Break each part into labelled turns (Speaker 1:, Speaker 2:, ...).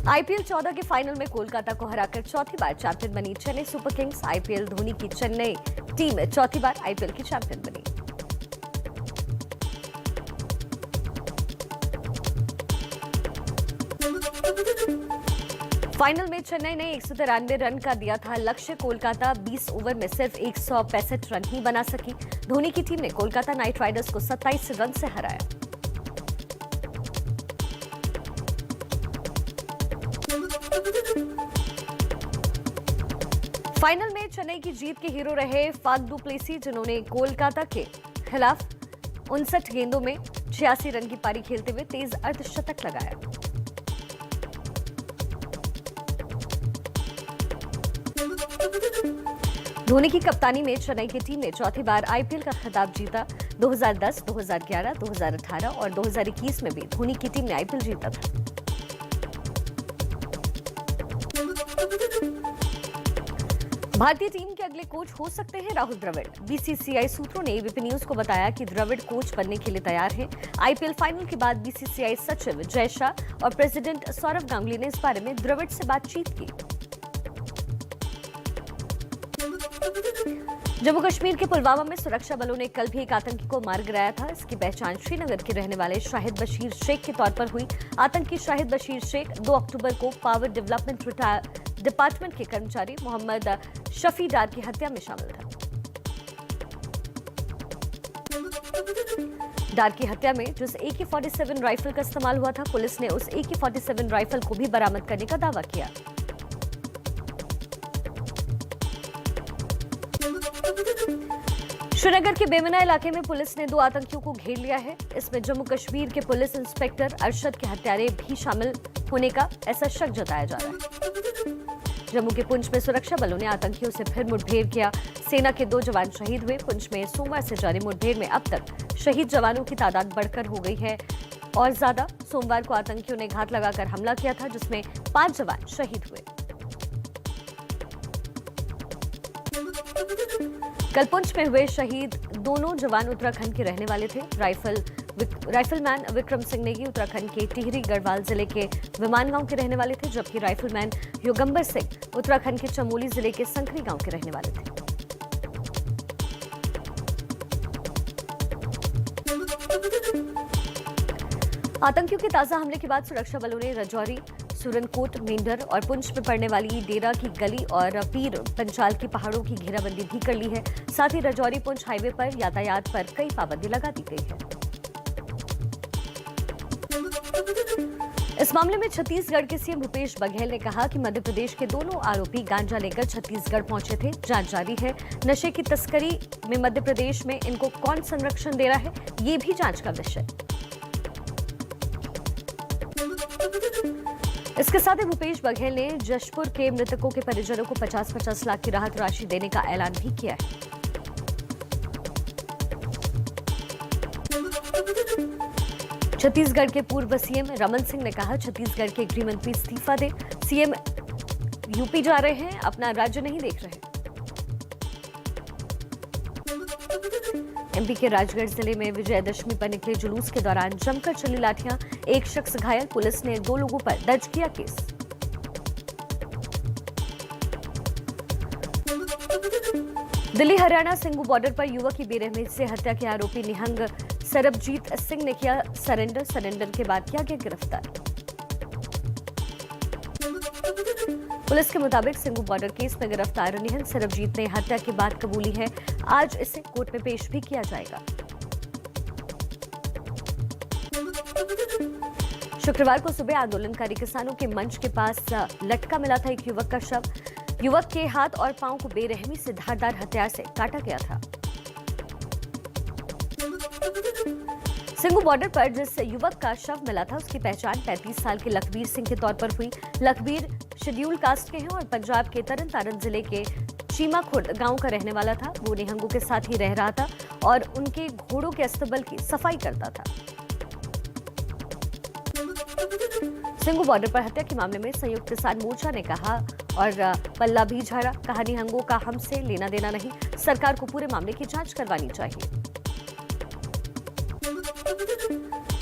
Speaker 1: IPL 14 के final में कोलकाता को हराकर चौथी बार चैंपियन बनी Chennai super Kings. IPL Dhoni की चेन्नई टीम चौथी बार आईपीएल की चैंपियन बनी। फाइनल में चेन्नई ने 193 रन का दिया था लक्ष्य। कोलकाता 20 ओवर में सिर्फ 165 रन ही बना सकी। धोनी की टीम ने कोलकाता नाइट राइडर्स को 27 रन से हराया। फाइनल में चेन्नई की जीत के हीरो रहे फाफ डू प्लेसी, जिन्होंने कोलकाता के खिलाफ 59 गेंदों में 86 रन की पारी खेलते हुए तेज अर्धशतक लगाया। धोनी की कप्तानी में चेन्नई की टीम ने चौथी बार आईपीएल का खिताब जीता। 2010, 2011, 2018 और 2021 में भी धोनी की टीम ने आईपीएल जीता था। भारतीय टीम के अगले कोच हो सकते हैं राहुल द्रविड़। बीसीसीआई सूत्रों ने एबीपी न्यूज को बताया कि द्रविड़ कोच बनने के लिए तैयार हैं। आईपीएल फाइनल के बाद बीसीसीआई सचिव जय शाह और प्रेसिडेंट सौरव गांगुली ने इस बारे में द्रविड़ से बातचीत की। जम्मू कश्मीर के पुलवामा में सुरक्षा बलों ने कल भी एक आतंकी को मार गिराया था। इसकी पहचान श्रीनगर के रहने वाले शाहिद बशीर शेख के तौर पर हुई। आतंकी शाहिद बशीर शेख 2 अक्टूबर को पावर डेवलपमेंट डिपार्टमेंट के कर्मचारी मोहम्मद शफी डार की हत्या में शामिल था। डार की हत्या में जिस AK-47 राइफल का इस्तेमाल हुआ था, पुलिस ने उस AK-47 राइफल को भी बरामद करने का दावा किया। श्रीनगर के बेमना इलाके में पुलिस ने 2 आतंकियों को घेर लिया है। इसमें जम्मू कश्मीर के पुलिस इंस्पेक्टर अरशद के हत्यारे भी शामिल होने का ऐसा शक जताया जा रहा है। जम्मू के पुंछ में सुरक्षा बलों ने आतंकियों से फिर मुठभेड़ किया। सेना के 2 जवान शहीद हुए। पुंछ में सोमवार से जारी मुठभेड़ में अब तक शहीद जवानों की तादाद बढ़कर हो गई है और ज्यादा। सोमवार को आतंकियों ने घात लगाकर हमला किया था, जिसमें 5 जवान शहीद हुए। कल पुंछ में हुए शहीद दोनों जवान उत्तराखंड के रहने वाले थे। राइफलमैन विक्रम सिंह नेगी उत्तराखंड के टिहरी गढ़वाल जिले के विमान गांव के रहने वाले थे, जबकि राइफलमैन योगंबर सिंह उत्तराखंड के चमोली जिले के संकरी गांव के रहने वाले थे। आतंकियों के ताजा हमले के बाद सुरक्षा बलों ने राजौरी, सुरनकोट, मेंढर और पुंछ में पड़ने वाली डेरा की गली और पीर पंचाल की पहाड़ों की घेराबंदी भी कर ली है। साथ ही राजौरी पुंछ हाईवे पर यातायात पर कई पाबंदी लगा दी गई है। इस मामले में छत्तीसगढ़ के सीएम भूपेश बघेल ने कहा कि मध्य प्रदेश के दोनों आरोपी गांजा लेकर छत्तीसगढ़ पहुंचे थे। जांच जारी है। नशे की तस्करी में मध्य प्रदेश में इनको कौन संरक्षण दे रहा है, ये भी जांच का विषय। इसके साथ ही भूपेश बघेल ने जशपुर के मृतकों के परिजनों को 50-50 लाख की राहत राशि देने का ऐलान भी किया है। छत्तीसगढ़ के पूर्व सीएम रमन सिंह ने कहा, छत्तीसगढ़ के गृह मंत्री इस्तीफा दे। सीएम यूपी जा रहे हैं, अपना राज्य नहीं देख रहे। एमपी के राजगढ़ जिले में विजयदशमी पर निकले जुलूस के दौरान जमकर चली लाठियां, एक शख्स घायल। पुलिस ने 2 लोगों पर दर्ज किया केस। दिल्ली हरियाणा सिंगू बॉर्डर पर युवक की बेरहमी से हत्या के आरोपी निहंग सरबजीत सिंह ने किया सरेंडर के बाद किया गया गिरफ्तार। पुलिस के मुताबिक सिंगू बॉर्डर केस में गिरफ्तार निहंग सरबजीत ने हत्या की बात कबूली है। आज इसे कोर्ट में पेश भी किया जाएगा। शुक्रवार को सुबह आंदोलनकारी किसानों के मंच के पास लटका मिला था एक युवक का शव। युवक के हाथ और पांव को बेरहमी से धारदार हथियार से काटा गया था। सिंगू बॉर्डर पर जिस युवक का शव मिला था, उसकी पहचान 35 साल के लखबीर सिंह के तौर पर हुई। लखबीर शेड्यूल कास्ट के हैं और पंजाब के तरन जिले के चीमाखुर्द गांव का रहने वाला था। वो निहंगों के साथ ही रह रहा था और उनके घोड़ों के अस्तबल की सफाई करता था। सिंगू बॉर्डर पर हत्या के मामले में संयुक्त किसान मोर्चा ने कहा और पल्ला भी झाड़ा, कहा निहंगों का हमसे लेना देना नहीं, सरकार को पूरे मामले की जांच करवानी चाहिए।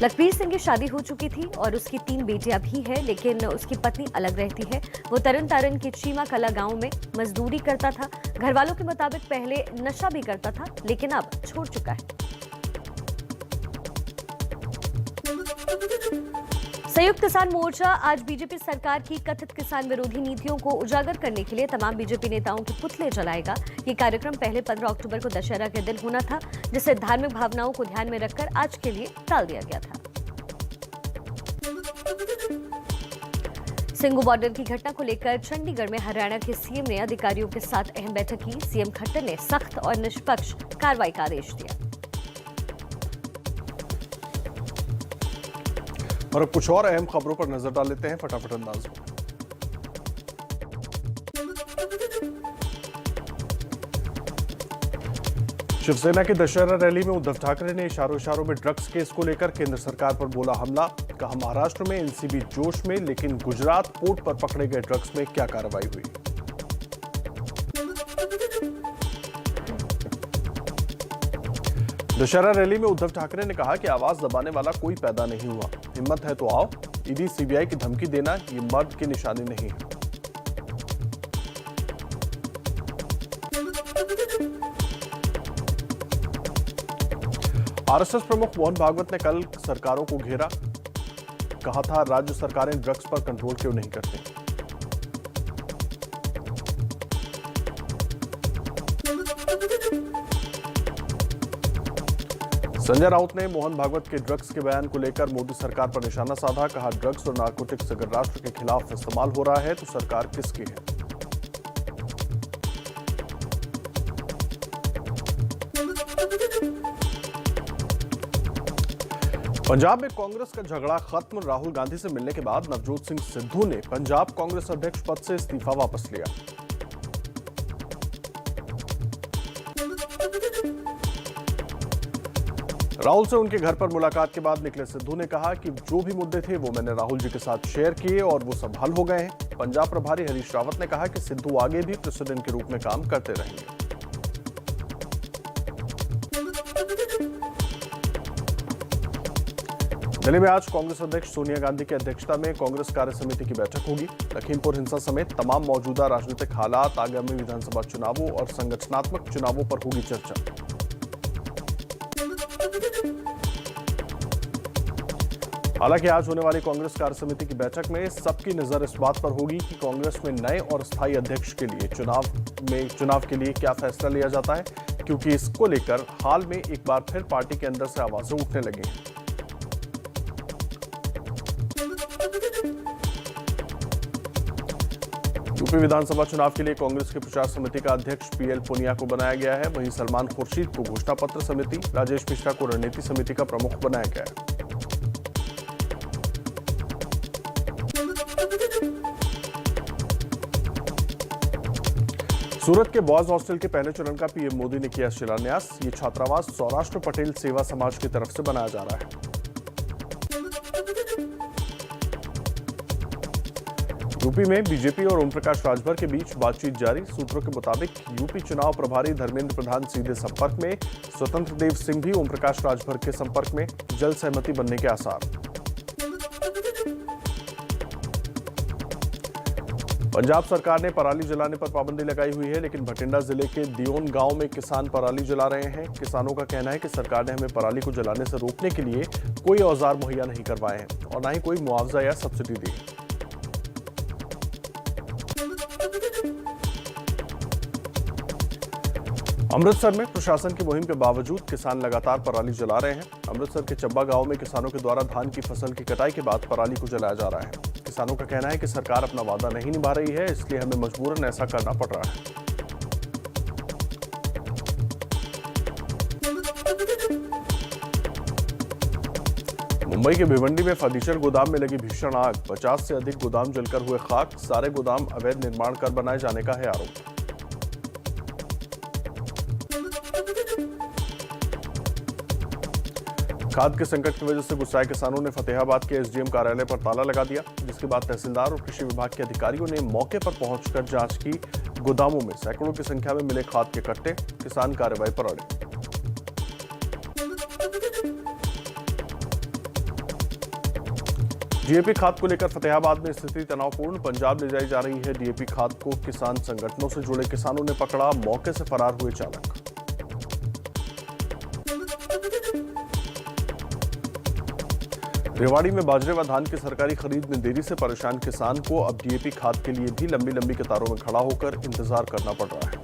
Speaker 1: लखबीर सिंह की शादी हो चुकी थी और उसकी 3 बेटियां भी हैं, लेकिन उसकी पत्नी अलग रहती है। वो तरन तारण के चीमा कला गांव में मजदूरी करता था। घर वालों के मुताबिक पहले नशा भी करता था, लेकिन अब छोड़ चुका है। संयुक्त किसान मोर्चा आज बीजेपी सरकार की कथित किसान विरोधी नीतियों को उजागर करने के लिए तमाम बीजेपी नेताओं के पुतले जलाएगा। ये कार्यक्रम पहले 15 अक्टूबर को दशहरा के दिन होना था, जिसे धार्मिक भावनाओं को ध्यान में रखकर आज के लिए टाल दिया गया था। सिंगू बॉर्डर की घटना को लेकर चंडीगढ़ में हरियाणा के सीएम ने अधिकारियों के साथ अहम बैठक की। सीएम खट्टर ने सख्त और निष्पक्ष कार्रवाई का आदेश दिया।
Speaker 2: और अब कुछ और अहम खबरों पर नजर डाल लेते हैं फटाफट अंदाज में। शिवसेना की दशहरा रैली में उद्धव ठाकरे ने इशारों में ड्रग्स केस को लेकर केंद्र सरकार पर बोला हमला। कहा महाराष्ट्र में एनसीबी जोश में, लेकिन गुजरात पोर्ट पर पकड़े गए ड्रग्स में क्या कार्रवाई हुई। दशहरा रैली में उद्धव ठाकरे ने कहा कि आवाज दबाने वाला कोई पैदा नहीं हुआ, हिम्मत है तो आओ। ईडी सीबीआई की धमकी देना ये मर्द की निशानी नहीं है। आरएसएस प्रमुख मोहन भागवत ने कल सरकारों को घेरा। कहा था राज्य सरकारें ड्रग्स पर कंट्रोल क्यों नहीं करती। संजय राउत ने मोहन भागवत के ड्रग्स के बयान को लेकर मोदी सरकार पर निशाना साधा। कहा ड्रग्स और नारकोटिक्स अगर राष्ट्र के खिलाफ इस्तेमाल हो रहा है तो सरकार किसकी है। पंजाब में कांग्रेस का झगड़ा खत्म। राहुल गांधी से मिलने के बाद नवजोत सिंह सिद्धू ने पंजाब कांग्रेस अध्यक्ष पद से इस्तीफा वापस लिया। राहुल से उनके घर पर मुलाकात के बाद निकले सिद्धू ने कहा कि जो भी मुद्दे थे वो मैंने राहुल जी के साथ शेयर किए और वो सब हल हो गए हैं। पंजाब प्रभारी हरीश रावत ने कहा कि सिद्धू आगे भी प्रेसिडेंट के रूप में काम करते रहेंगे। दिल्ली में आज कांग्रेस अध्यक्ष सोनिया गांधी की अध्यक्षता में कांग्रेस कार्य समिति की बैठक होगी। लखीमपुर हिंसा समेत तमाम मौजूदा राजनीतिक हालात, आगामी विधानसभा चुनावों और संगठनात्मक चुनावों पर होगी चर्चा। हालांकि आज होने वाली कांग्रेस कार्य समिति की बैठक में सबकी नजर इस बात पर होगी कि कांग्रेस में नए और स्थायी अध्यक्ष के लिए चुनाव के लिए क्या फैसला लिया जाता है, क्योंकि इसको लेकर हाल में एक बार फिर पार्टी के अंदर से आवाजें उठने लगी हैं। यूपी विधानसभा चुनाव के लिए कांग्रेस की प्रचार समिति का अध्यक्ष पीएल पुनिया को बनाया गया है। वहीं सलमान खुर्शीद को घोषणा पत्र समिति, राजेश मिश्रा को रणनीति समिति का प्रमुख बनाया गया है। सूरत के बॉयज हॉस्टल के पहले चरण का पीएम मोदी ने किया शिलान्यास। ये छात्रावास सौराष्ट्र पटेल सेवा समाज की तरफ से बनाया जा रहा है। यूपी में बीजेपी और ओम प्रकाश राजभर के बीच बातचीत जारी। सूत्रों के मुताबिक यूपी चुनाव प्रभारी धर्मेंद्र प्रधान सीधे संपर्क में, स्वतंत्र देव सिंह भी ओम प्रकाश राजभर के संपर्क में, जल्द सहमति बनने के आसार। पंजाब सरकार ने पराली जलाने पर पाबंदी लगाई हुई है, लेकिन भटिंडा जिले के दियोन गांव में किसान पराली जला रहे हैं। किसानों का कहना है कि सरकार ने हमें पराली को जलाने से रोकने के लिए कोई औजार मुहैया नहीं करवाए हैं और न ही कोई मुआवजा या सब्सिडी दी है। अमृतसर में प्रशासन की मुहिम के बावजूद किसान लगातार पराली जला रहे हैं। अमृतसर के चब्बा गांव में किसानों के द्वारा धान की फसल की कटाई के बाद पराली को जलाया जा रहा है। किसानों का कहना है कि सरकार अपना वादा नहीं निभा रही है, इसलिए हमें मजबूरन ऐसा करना पड़ रहा है। मुंबई के भिवंडी में फर्नीचर गोदाम में लगी भीषण आग, 50 से अधिक गोदाम जलकर हुए खाक। सारे गोदाम अवैध निर्माण कर बनाए जाने का है आरोप। खाद के संकट की वजह से गुस्साए किसानों ने फतेहाबाद के एसडीएम कार्यालय पर ताला लगा दिया, जिसके बाद तहसीलदार और कृषि विभाग के अधिकारियों ने मौके पर पहुंचकर जांच की। गोदामों में सैकड़ों की संख्या में मिले खाद के कट्टे। किसान कार्रवाई पर अड़े। डीएपी खाद को लेकर फतेहाबाद में स्थिति तनावपूर्ण। पंजाब ले जाई जा रही है डीएपी खाद को। किसान संगठनों से जुड़े किसानों ने पकड़ा, मौके से फरार हुए चालक। रेवाड़ी में बाजरे व धान की सरकारी खरीद में देरी से परेशान किसान को अब डीएपी खाद के लिए भी लंबी लंबी कतारों में खड़ा होकर इंतजार करना पड़ रहा है।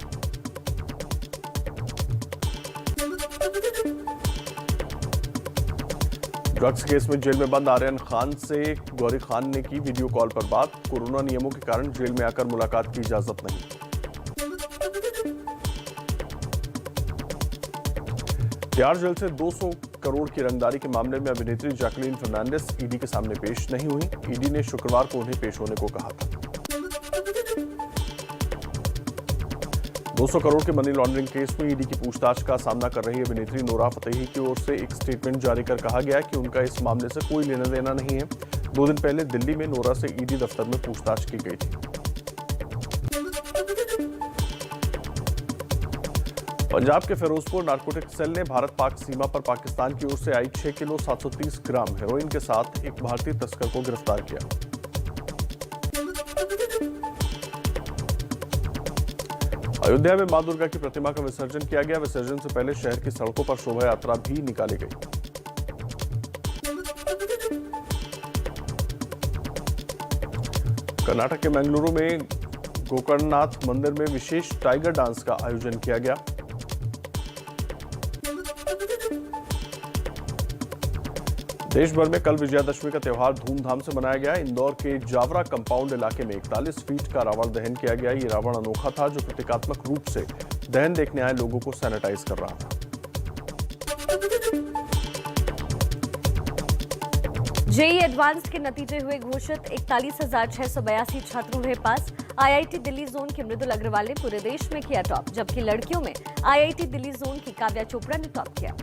Speaker 2: ड्रग्स केस में जेल में बंद आर्यन खान से गौरी खान ने की वीडियो कॉल पर बात। कोरोना नियमों के कारण जेल में आकर मुलाकात की इजाजत नहीं। तिहाड़ जेल से 200 करोड़ की रंगदारी के मामले में अभिनेत्री जैकलीन फर्नांडिस ईडी के सामने पेश नहीं हुई। ईडी ने शुक्रवार को उन्हें पेश होने को कहा था। 200 करोड़ के मनी लॉन्ड्रिंग केस में ईडी की पूछताछ का सामना कर रही अभिनेत्री नोरा फतेही की ओर से एक स्टेटमेंट जारी कर कहा गया कि उनका इस मामले से कोई लेना देना नहीं है। 2 दिन पहले दिल्ली में नोरा से ईडी दफ्तर में पूछताछ की गई थी। पंजाब के फिरोजपुर नारकोटिक सेल ने भारत पाक सीमा पर पाकिस्तान की ओर से आई 6 किलो 730 ग्राम हेरोइन के साथ एक भारतीय तस्कर को गिरफ्तार किया। अयोध्या में मां दुर्गा की प्रतिमा का विसर्जन किया गया। विसर्जन से पहले शहर की सड़कों पर शोभा यात्रा भी निकाली गई। कर्नाटक के मंगलुरु में गोकर्णनाथ मंदिर में विशेष टाइगर डांस का आयोजन किया गया। देश भर में कल विजयादशमी का त्यौहार धूमधाम से मनाया गया। इंदौर के जावरा कंपाउंड इलाके में 41 फीट का रावण दहन किया गया। ये रावण अनोखा था जो प्रतीकात्मक रूप से दहन देखने आए लोगों को सैनिटाइज कर रहा था।
Speaker 1: जेईई एडवांस के नतीजे हुए घोषित। 41,682 छात्र हुए पास। आईआईटी दिल्ली जोन के मृदुल अग्रवाल ने पूरे देश में किया टॉप, जबकि लड़कियों में आईआईटी दिल्ली जोन की काव्या चोपड़ा ने टॉप किया।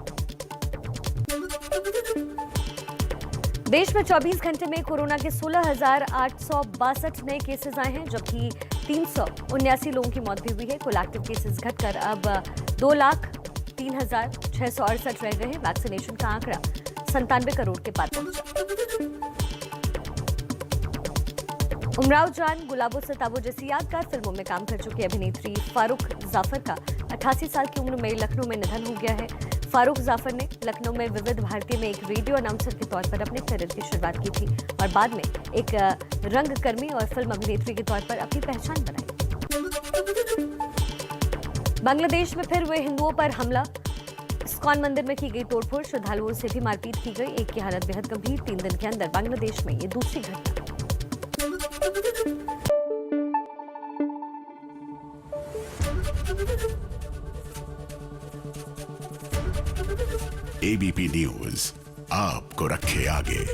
Speaker 1: देश में 24 घंटे में कोरोना के 16,862 नए केसेस आए हैं, जबकि 379 लोगों की मौत भी हुई है। कुल एक्टिव केसेस घटकर अब 2,03,668 रह गए हैं। वैक्सीनेशन का आंकड़ा 97 करोड़ के पार पहुंचा। उमराव जान, गुलाबो सताबो जैसी यादगार फिल्मों में काम कर चुकी अभिनेत्री फारूक जाफर का 88 साल की उम्र में लखनऊ में निधन हो गया है। फारूक जाफर ने लखनऊ में विविध भारती में एक रेडियो अनाउंसर के तौर पर अपने करियर की शुरुआत की थी और बाद में एक रंगकर्मी और फिल्म अभिनेत्री के तौर पर अपनी पहचान बनाई। बांग्लादेश में फिर हुए हिंदुओं पर हमला। इस्कॉन मंदिर में की गई तोड़फोड़, श्रद्धालुओं से भी मारपीट की गई। एक की हालत बेहद गंभीर। 3 दिन के अंदर बांग्लादेश में ये दूसरी घटना।
Speaker 3: एबीपी न्यूज आपको रखे आगे।